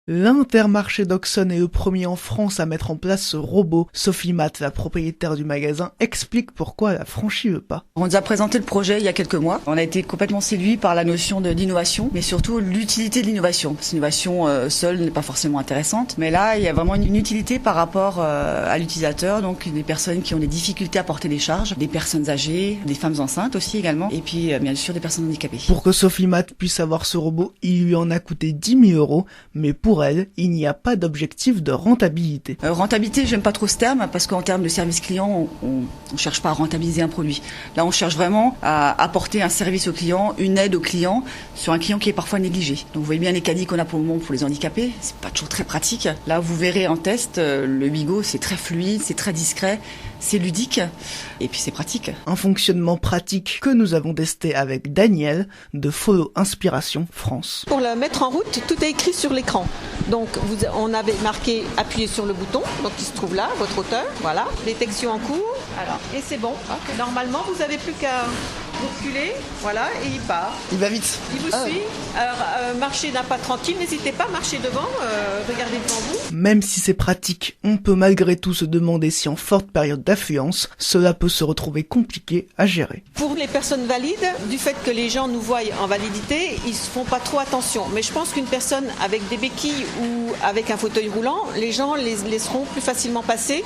L'Intermarché d'Auxonne est le premier en France à mettre en place ce robot. Sophie Matt, la propriétaire du magasin, explique pourquoi elle a franchi le pas. On nous a présenté le projet il y a quelques mois. On a été complètement séduits par la notion d'innovation, mais surtout l'utilité de l'innovation. L'innovation seule n'est pas forcément intéressante, mais là, il y a vraiment une utilité par rapport à l'utilisateur, donc des personnes qui ont des difficultés à porter des charges, des personnes âgées, des femmes enceintes aussi également, et puis bien sûr des personnes handicapées. Pour que Sophie Matt puisse avoir ce robot, il lui en a coûté 10 000 €, mais pour elle, il n'y a pas d'objectif de rentabilité. Rentabilité, j'aime pas trop ce terme parce qu'en termes de service client, on cherche pas à rentabiliser un produit. Là, on cherche vraiment à apporter un service au client, une aide au client sur un client qui est parfois négligé. Donc, vous voyez bien les caddies qu'on a pour le moment pour les handicapés, c'est pas toujours très pratique. Là, vous verrez en test, le Wigo, c'est très fluide, c'est très discret, c'est ludique et puis c'est pratique. Un fonctionnement pratique que nous avons testé avec Daniel de Follow Inspiration France. Pour le mettre en route, tout est écrit sur l'écran. Donc on avait marqué appuyer sur le bouton, donc il se trouve là, votre hauteur, voilà, détection en cours, alors, et c'est bon. Okay. Normalement vous n'avez plus qu'à reculer, voilà, et il part. Il va vite. Il vous suit. Alors, marcher d'un pas tranquille, n'hésitez pas, marchez devant, regardez devant vous. Même si c'est pratique, on peut malgré tout se demander si en forte période d'affluence, cela peut se retrouver compliqué à gérer. Pour les personnes valides, du fait que les gens nous voient en validité, ils ne font pas trop attention. Mais je pense qu'une personne avec des béquilles ou avec un fauteuil roulant, les gens les laisseront plus facilement passer.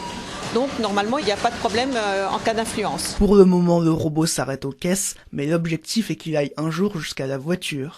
Donc normalement, il n'y a pas de problème en cas d'influence. Pour le moment, le robot s'arrête aux caisses, mais l'objectif est qu'il aille un jour jusqu'à la voiture.